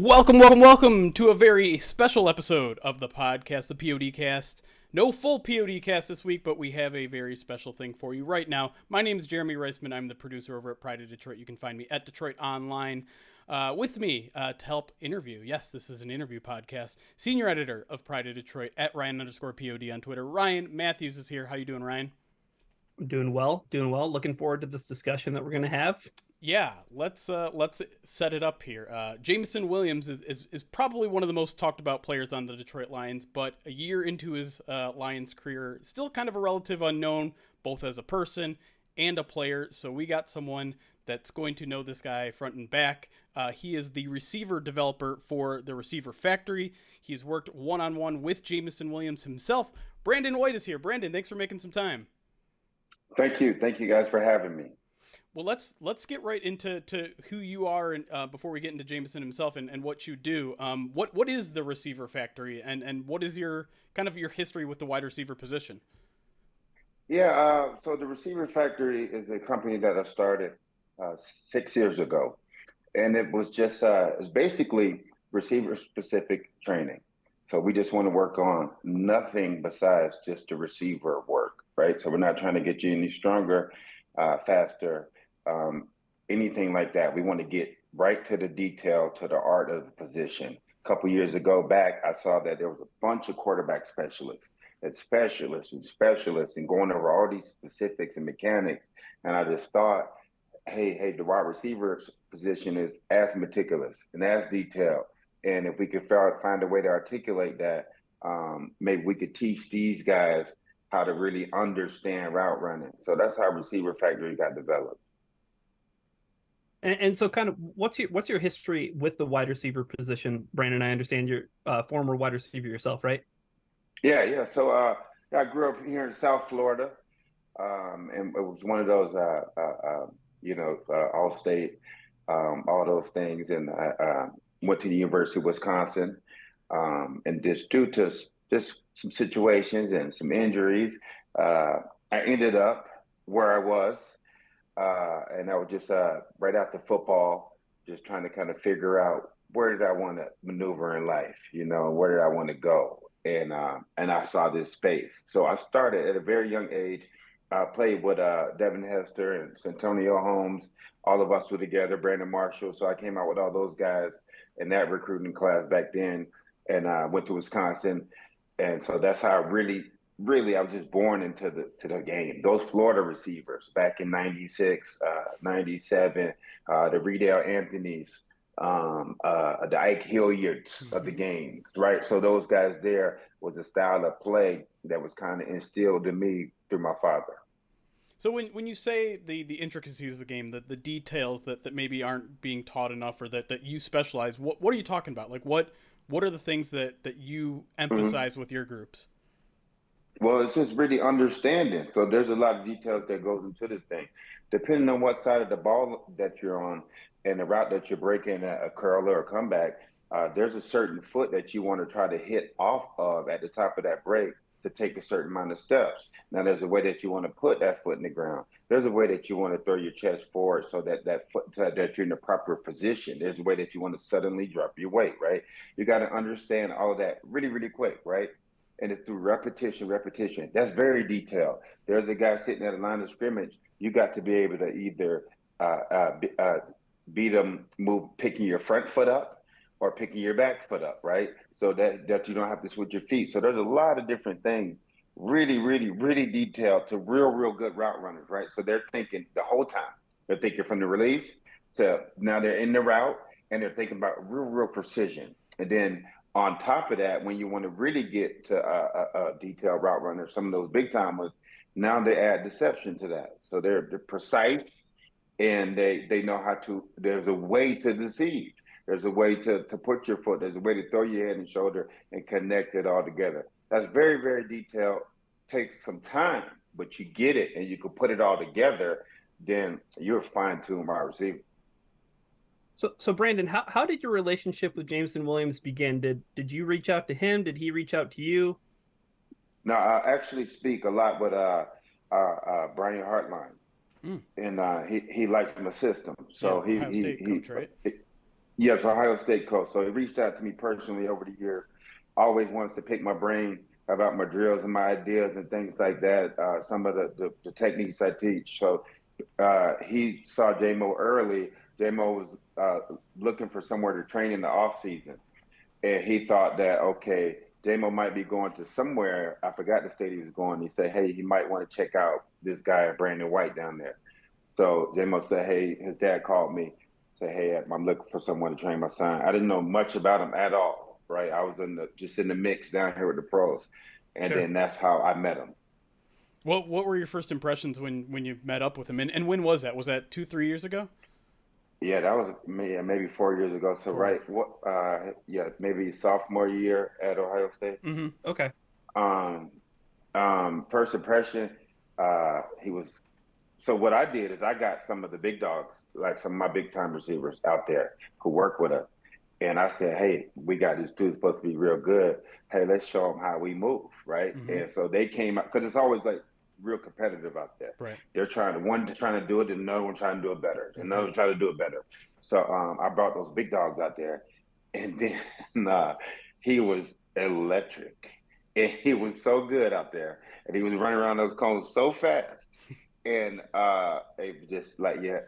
Welcome to a very special episode of the podcast, the POD cast. No full POD cast this week, but we have a very special thing for you right now. My name is Jeremy Reisman. I'm the producer over at Pride of Detroit. You can find me at Detroit Online. With me to help interview, yes, this is an interview podcast, senior editor of Pride of Detroit at Ryan_POD on Twitter. Ryan Matthews is here. How you doing, Ryan? I'm doing well. Looking forward to this discussion that we're going to have. Yeah, let's set it up here. Jameson Williams is probably one of the most talked about players on the Detroit Lions, but a year into his Lions career, still kind of a relative unknown, both as a person and a player. So we got someone that's going to know this guy front and back. He is the receiver developer for the Receiver Factory. He's worked one-on-one with Jameson Williams himself. Brandon White is here. Brandon, thanks for making some time. Thank you guys for having me. Well, let's get right into who you are, and before we get into Jameson himself and what you do. What is the Receiver Factory, and what is your kind of your history with the wide receiver position? Yeah, so the Receiver Factory is a company that I started 6 years ago, and it was just it's basically receiver specific training. So we just want to work on nothing besides just the receiver work, right? So we're not trying to get you any stronger, faster, anything like that. We want to get right to the detail, to the art of the position. A couple years ago back, I saw that there was a bunch of quarterback specialists and going over all these specifics and mechanics. And I just thought, hey, the wide receiver position is as meticulous and as detailed. And if we could find a way to articulate that, maybe we could teach these guys how to really understand route running. So that's how Receiver Factory got developed. And so, kind of, what's your history with the wide receiver position, Brandon? I understand you're a former wide receiver yourself, right? Yeah. So I grew up here in South Florida, and it was one of those, all state, all those things, and I went to the University of Wisconsin, and just due to just some situations and some injuries, I ended up where I was. And I was just right after football, just trying to kind of figure out where did I want to maneuver in life, where did I want to go, and I saw this space. So I started at a very young age. I played with Devin Hester and Santonio Holmes. All of us were together, Brandon Marshall. So I came out with all those guys in that recruiting class back then, and went to Wisconsin, and so that's how I really, I was just born into the game. Those Florida receivers back in 96, 97, the Riedel Anthony's, the Ike Hilliards of the game, right? So those guys there was a style of play that was kind of instilled in me through my father. So when you say the intricacies of the game, the details that maybe aren't being taught enough, or that you specialize, what are you talking about? Like what are the things that you emphasize with your groups? Well, it's just really understanding. So there's a lot of details that goes into this thing. Depending on what side of the ball that you're on and the route that you're breaking, a curl or a comeback, there's a certain foot that you want to try to hit off of at the top of that break to take a certain amount of steps. Now, there's a way that you want to put that foot in the ground. There's a way that you want to throw your chest forward so that foot, so that you're in the proper position. There's a way that you want to suddenly drop your weight, right? You got to understand all of that really, really quick, right? And it's through repetition. That's very detailed. There's a guy sitting at a line of scrimmage. You got to be able to either beat them, picking your front foot up or picking your back foot up, right? So that you don't have to switch your feet. So there's a lot of different things, really, really, really detailed to real good route runners, right? So they're thinking the whole time. They're thinking from the release to now they're in the route, and they're thinking about real precision. And then on top of that, when you want to really get to a detailed route runner, some of those big timers, now they add deception to that. So they're precise, and they know how to. There's a way to deceive. There's a way to put your foot. There's a way to throw your head and shoulder and connect it all together. That's very, very detailed. Takes some time, but you get it and you can put it all together. Then you're fine-tuned wide receiver. So Brandon, how did your relationship with Jameson Williams begin? Did you reach out to him? Did he reach out to you? Now, I actually speak a lot with Brian Hartline, and he likes my system. So Ohio State coach, right? Yes, Ohio State coach. So he reached out to me personally over the year. Always wants to pick my brain about my drills and my ideas and things like that. Some of the techniques I teach. So he saw Jamo early. Jamo was looking for somewhere to train in the off season, and he thought that okay, Jamo might be going to somewhere. I forgot the state he was going. He said, hey, he might want to check out this guy Brandon White down there. So Jamo said, hey, his dad called me, said, hey, I'm looking for someone to train my son. I didn't know much about him at all, right? I was just in the mix down here with the pros, and Sure. then that's how I met him. What were your first impressions when you met up with him, and when was that? Was that 2-3 years ago? Yeah, that was maybe 4 years ago. So 4 years. right, what? Yeah, maybe sophomore year at Ohio State. Mm-hmm. Okay. Um, First impression, he was. So what I did is I got some of the big dogs, like some of my big time receivers out there who work with us, and I said, hey, we got these dudes supposed to be real good. Hey, let's show them how we move, right? Mm-hmm. And so they came out because it's always like real competitive out there. Right. They're trying to do it, and another one trying to do it better, and Mm-hmm. another one trying to do it better. So I brought those big dogs out there, and then he was electric, and he was so good out there, and he was running around those cones so fast, and it was just like yeah,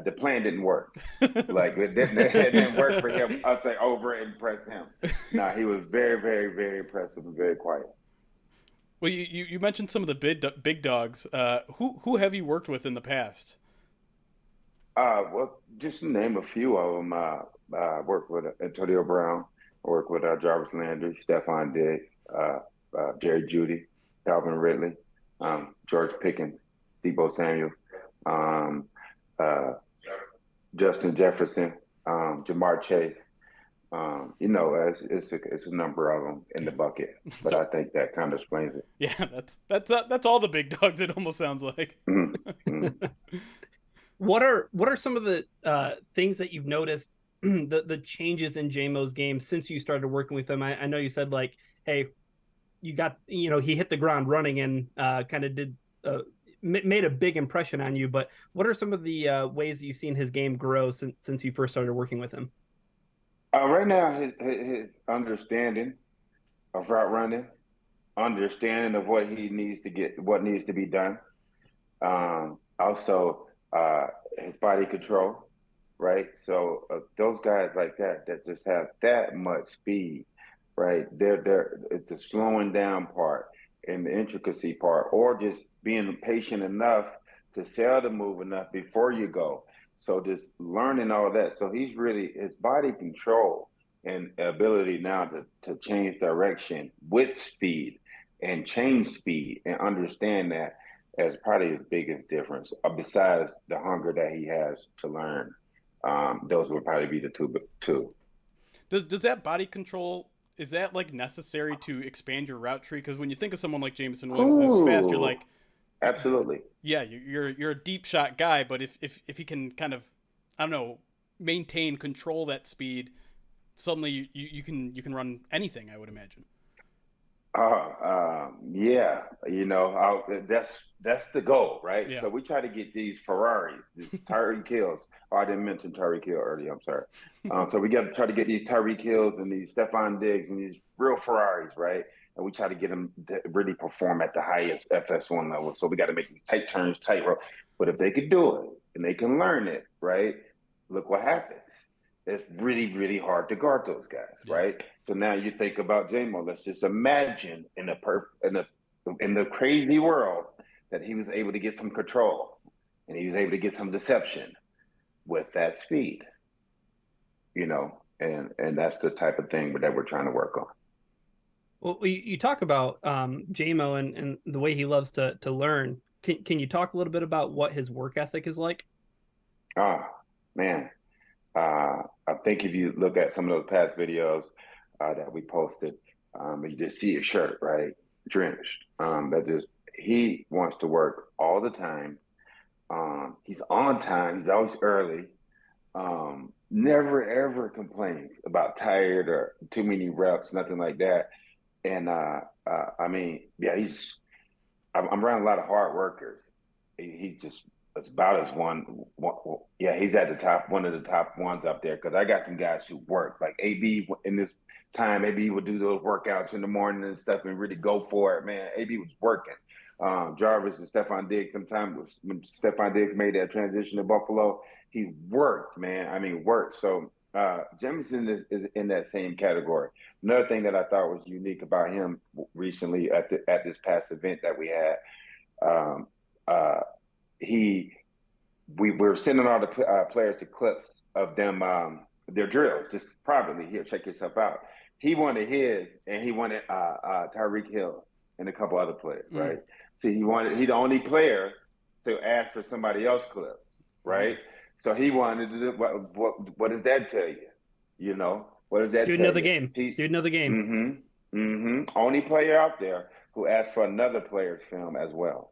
the plan didn't work. Like it didn't work for him. I'll say over impress him. No, he was very, very, very impressive and very quiet. Well, you mentioned some of the big dogs. Who have you worked with in the past? Well, just to name a few of them. Worked with Antonio Brown. I worked with Jarvis Landry, Stephon Diggs, Jerry Judy, Calvin Ridley, George Pickens, Debo Samuel, um, uh, Justin Jefferson, Jamar Chase. It's a number of them in the Yeah. bucket, but So I think that kind of explains it. yeah, that's all the big dogs. It almost sounds like. Mhm, mhm. What are some of the things that you've noticed the changes in JMO's game since you started working with him? I know you said like, hey, you got he hit the ground running and kind of did made a big impression on you. But what are some of the ways that you've seen his game grow since you first started working with him? Right now, his understanding of route running, understanding of what needs to be done. Also, his body control, right? So those guys like that just have that much speed, right? They're it's the slowing down part and the intricacy part, or just being patient enough to sell the move enough before you go. So just learning all that. So he's really his body control and ability now to change direction with speed and change speed and understand that as probably his biggest difference, besides the hunger that he has to learn. Those would probably be the two. Does that body control, is that like necessary to expand your route tree? Because when you think of someone like Jameson Williams that's fast, you're Ooh, like, absolutely. yeah, you're a deep shot guy. But if he can kind of, I don't know, maintain control that speed, suddenly you can run anything. I would imagine. Yeah, that's the goal, right? Yeah. So we try to get these Ferraris, these Tyreek Hills. Oh, I didn't mention Tyreek Hill earlier. I'm sorry. So we got to try to get these Tyreek Hills and these Stephon Diggs and these real Ferraris, right? And we try to get them to really perform at the highest FS1 level. So we got to make these tight turns, tight rope. But if they could do it and they can learn it, right? Look what happens. It's really, really hard to guard those guys, Yeah. right? So now you think about Jamo. Let's just imagine in the crazy world that he was able to get some control and he was able to get some deception with that speed, and that's the type of thing that we're trying to work on. Well, you talk about JMO and the way he loves to learn. Can you talk a little bit about what his work ethic is like? Ah, man. I think if you look at some of those past videos that we posted, you just see his shirt, right? Drenched. He wants to work all the time. He's on time. He's always early. Never ever complains about tired or too many reps, nothing like that. And I mean, yeah, I'm around a lot of hard workers. He just it's about as one. Yeah, he's at the top, one of the top ones up there. Because I got some guys who work like AB in this time. AB would do those workouts in the morning and stuff and really go for it. Man, AB was working. Jarvis and Stephon Diggs. Sometimes when Stephon Diggs made that transition to Buffalo, he worked, man. I mean, worked. So Jameson is in that same category. Another thing that I thought was unique about him recently at this past event that we had. Um, uh, he we were sending all the players the clips of them their drills just privately. Here, check yourself out. He wanted his, and he wanted Tyreek Hill and a couple other players, right? So he the only player to ask for somebody else clips, right? So he wanted to do, what does that tell you? You know, what does that Student tell of the you? game. Student of the game. Only player out there who asked for another player's film as well.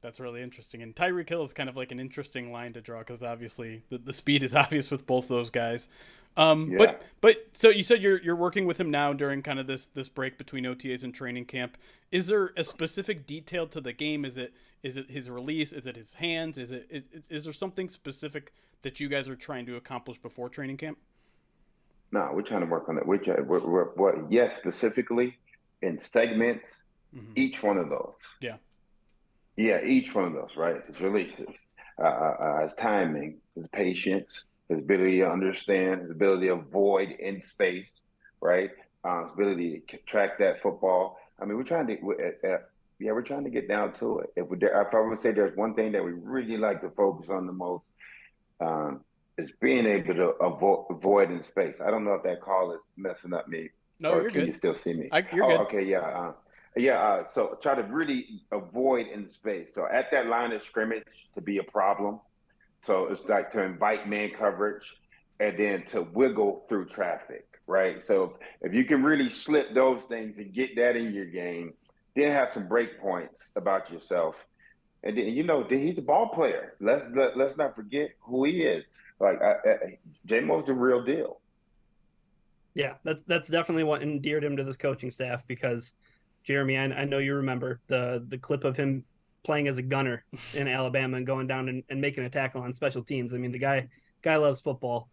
That's really interesting. And Tyreek Hill is kind of like an interesting line to draw because obviously the speed is obvious with both those guys. Yeah. But so you said you're working with him now during kind of this break between OTAs and training camp. Is there a specific detail to the game? Is it his release? Is it his hands? Is there something specific that you guys are trying to accomplish before training camp? No, we're trying to work on it. Yes, specifically in segments, each one of those. Yeah. Yeah, each one of those, right? His releases, his timing, his patience, his ability to understand, his ability to avoid in space, right? His ability to track that football. I mean, we're trying to get down to it. If I would say there's one thing that we really like to focus on the most, is being able to avoid in space. I don't know if that call is messing up me. No, Or you're can good. you still see me? You're good. Okay, yeah. So try to really avoid in space. So at that line of scrimmage to be a problem. So it's like to invite man coverage and then to wiggle through traffic, right? So if you can really slip those things and get that in your game, then have some break points about yourself. And then, he's a ball player. Let's not forget who he is. Like Jamo's the real deal. Yeah, that's definitely what endeared him to this coaching staff because Jeremy, I know you remember the clip of him playing as a gunner in Alabama and going down and making a tackle on special teams. I mean, the guy loves football.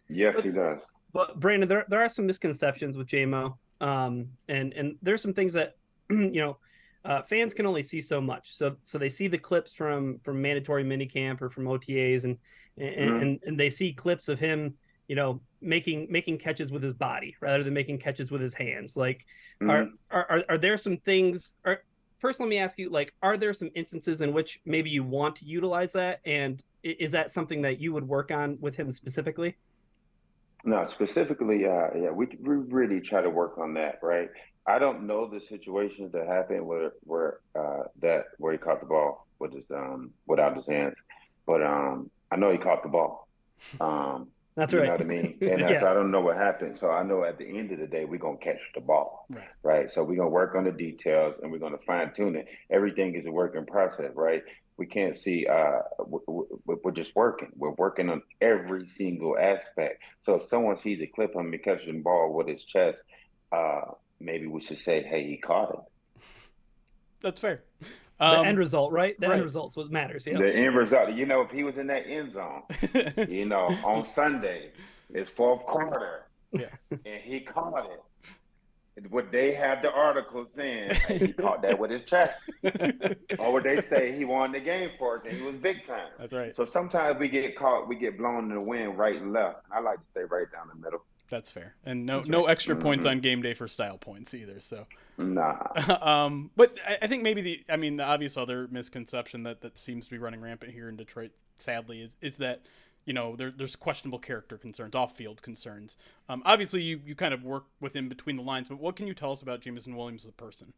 Yes, he does. But Brandon, there are some misconceptions with Jamo, and there's some things that fans can only see so much. So they see the clips from mandatory minicamp or from OTAs, and they see clips of him, making catches with his body rather than making catches with his hands. Like, are there some things? First, let me ask you, like, are there some instances in which maybe you want to utilize that, and is that something that you would work on with him specifically? No, specifically, we really try to work on that, right? I don't know the situations that happened where he caught the ball with his without his hands, but I know he caught the ball. That's you right. know what I mean? And so I don't know what happened. So I know at the end of the day, we're going to catch the ball, right? So we're going to work on the details and we're going to fine tune it. Everything is a work in process, right? We can't see, we're just working. We're working on every single aspect. So if someone sees a clip of me catching the ball with his chest, maybe we should say, hey, he caught it. That's fair. The end result, right? The end result's what matters. Yeah. The end result. If he was in that end zone, on Sunday, it's fourth quarter, and he caught it. Would they have the article saying, hey, he caught that with his chest? Or would they say he won the game for us and he was big time? That's right. So sometimes we get caught, we get blown in the wind right and left. I like to stay right down the middle. That's fair. And no extra points on game day for style points either. So nah. But I think maybe the obvious other misconception that seems to be running rampant here in Detroit, sadly, is that there's questionable character concerns, off-field concerns. Obviously, you kind of work with him between the lines, but what can you tell us about Jameson Williams as a person?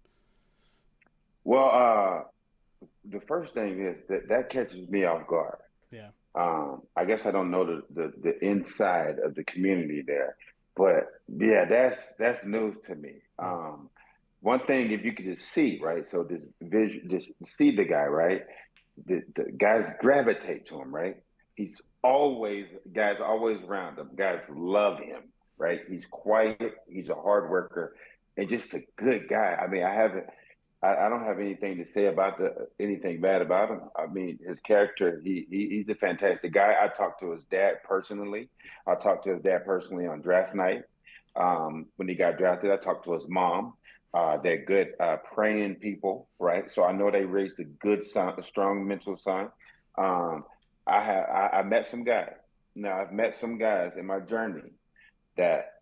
Well, the first thing is that catches me off guard. Yeah. I guess I don't know the inside of the community there, but yeah, that's news to me. One thing, if you could just see, right? So this vision, just see the guy, right? The guys gravitate to him, right? Guys always around him. Guys love him, right? He's quiet. He's a hard worker and just a good guy. I mean, I don't have anything to say about anything bad about him. I mean, his character, he's a fantastic guy. I talked to his dad personally. I talked to his dad personally on draft night. When he got drafted, I talked to his mom. They're good praying people, right? So I know they raised a good son, a strong mental son. Um, I met some guys. Now I've met some guys in my journey that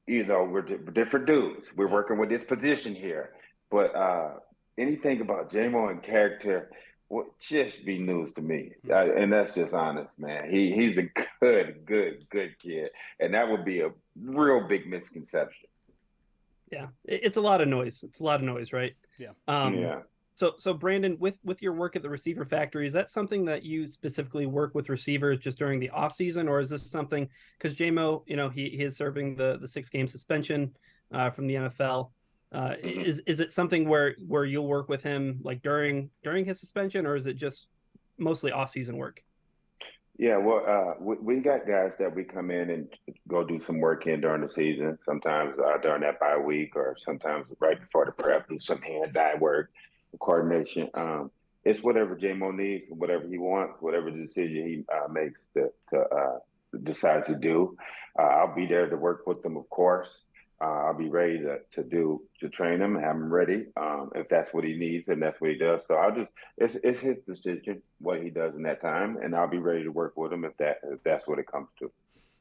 we're different dudes. We're Yeah. working with this position here, but anything about Jamo and character would just be news to me, and that's just honest, man. He's a good kid, and that would be a real big misconception. Yeah, it's a lot of noise. It's a lot of noise, right? Yeah. Yeah. So Brandon, with your work at the receiver factory, is that something that you specifically work with receivers just during the off season, or is this something because Jamo, he is serving the 6 game suspension from the NFL? Is it something where you'll work with him like during his suspension, or is it just mostly off season work? Yeah, well, we got guys that we come in and go do some work in during the season. Sometimes during that bye week, or sometimes right before the prep, do some hand-eye work, coordination. It's whatever JMO needs, whatever he wants, whatever decision he makes to decide to do. I'll be there to work with them, of course. I'll be ready to train him, have him ready if that's what he needs and that's what he does. So it's his decision what he does in that time, and I'll be ready to work with him if that's what it comes to.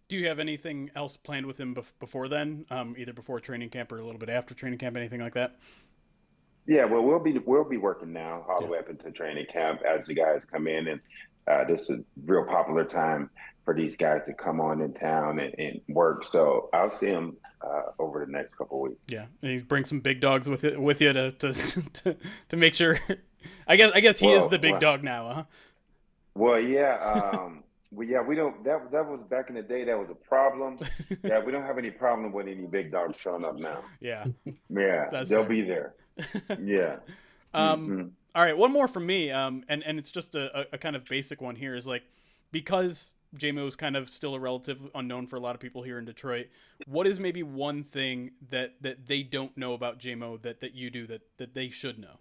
Do you have anything else planned with him before then? Either before training camp or a little bit after training camp, anything like that? Yeah, well, we'll be working now all the Yeah. way up into training camp as the guys come in, and this is a real popular time for these guys to come on in town and work. So I'll see them over the next couple of weeks. Yeah, and you bring some big dogs with you to make sure. I guess he is Well, the big well, dog now, huh? well, yeah. We don't. That was back in the day. That was a problem. Yeah, we don't have any problem with any big dogs showing up now. Yeah, Yeah, that's they'll fair. be there. Yeah. um, Hmm. all right, one more from me. And it's just a kind of basic one here is like because JMO is kind of still a relative unknown for a lot of people here in Detroit. What is maybe one thing that they don't know about JMO that you do that they should know?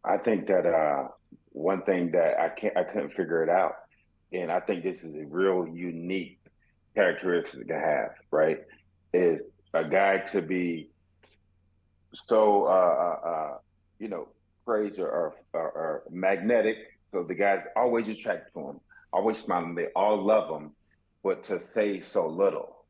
I think that one thing that I couldn't figure it out, and I think this is a real unique characteristic to have, right? Is a guy to be so you know crazy or magnetic. So the guys always attracted to him, always smiling. They all love him, but to say so little.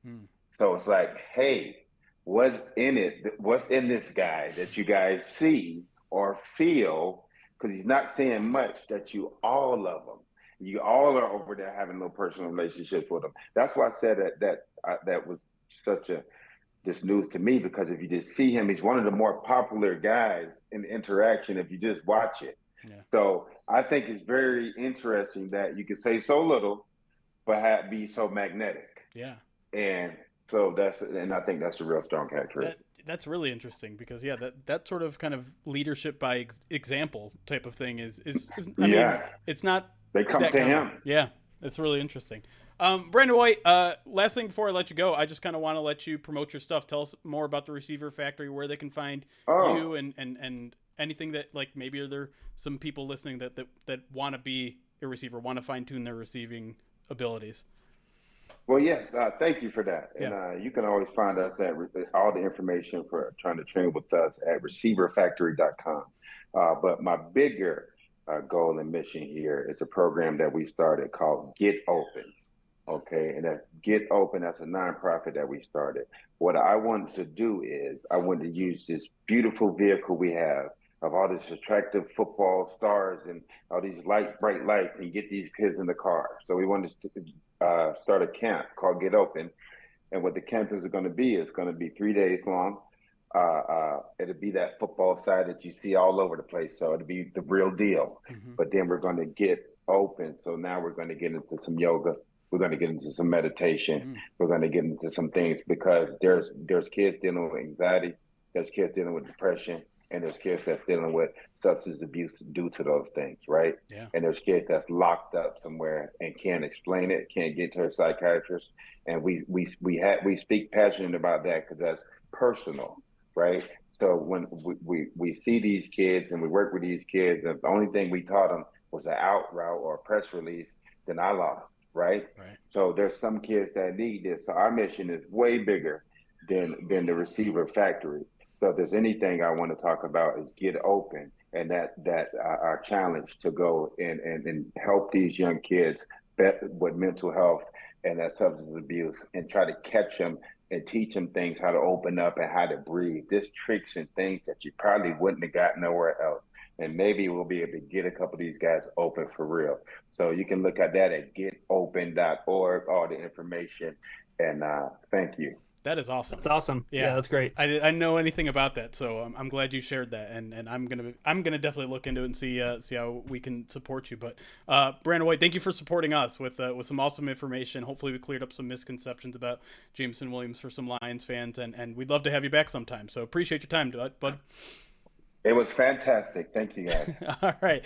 Hmm. So it's like, hey, what's in it? What's in this guy that you guys see or feel? Because he's not saying much that you all love him. You all are over there having no personal relationships with him. That's why I said that was such a this news to me because if you just see him, he's one of the more popular guys in the interaction if you just watch it. Yeah. So I think it's very interesting that you can say so little, but be so magnetic. Yeah. And and I think that's a real strong That characteristic. that's really interesting because yeah, that sort of kind of leadership by example type of thing is I mean, Yeah, it's not they come that to common. him. Yeah, it's really interesting. Brandon White, last thing before I let you go, I just kind of want to let you promote your stuff. Tell us more about the Receiver Factory, where they can find you, Oh, and anything that like maybe are there some people listening that want to be a receiver, want to fine tune their receiving abilities. well, yes. Thank you for that. Yeah. And you can always find us at all the information for trying to train with us at receiverfactory.com. But my bigger goal and mission here is a program that we started called Get Open. Okay, and that Get Open, that's a nonprofit that we started. What I wanted to do is I wanted to use this beautiful vehicle we have of all these attractive football stars and all these bright lights and get these kids in the car. So we wanted to start a camp called Get Open. And what the camp is going to be is going to be 3 days long. It'll be that football side that you see all over the place. So it'll be the real deal. Mm-hmm. But then we're going to get open. So now we're going to get into some yoga. We're going to get into some meditation. Mm-hmm. We're going to get into some things because there's kids dealing with anxiety. There's kids dealing with depression. and there's kids that's dealing with substance abuse due to those things, right? Yeah. And there's kids that's locked up somewhere and can't explain it, can't get to a psychiatrist, and we speak passionate about that because that's personal, right? So when we see these kids and we work with these kids, and the only thing we taught them was an out route or a press release, then I lost, right? Right. So there's some kids that need this. So our mission is way bigger than the receiver factory. So if there's anything I want to talk about is get open, and that our challenge to go and help these young kids with mental health and that substance abuse, and try to catch them and teach them things, how to open up and how to breathe. Just tricks and things that you probably wouldn't have got nowhere else. And maybe we'll be able to get a couple of these guys open for real. So you can look at that at getopen.org, all the information. And thank you. That is awesome. That's awesome. Yeah, that's great. I didn't know anything about that, so I'm glad you shared that, and I'm gonna definitely look into it and see how we can support you. But Brandon White, thank you for supporting us with some awesome information. Hopefully, we cleared up some misconceptions about Jameson Williams for some Lions fans, and we'd love to have you back sometime. So appreciate your time, bud. It was fantastic. Thank you, guys. All right.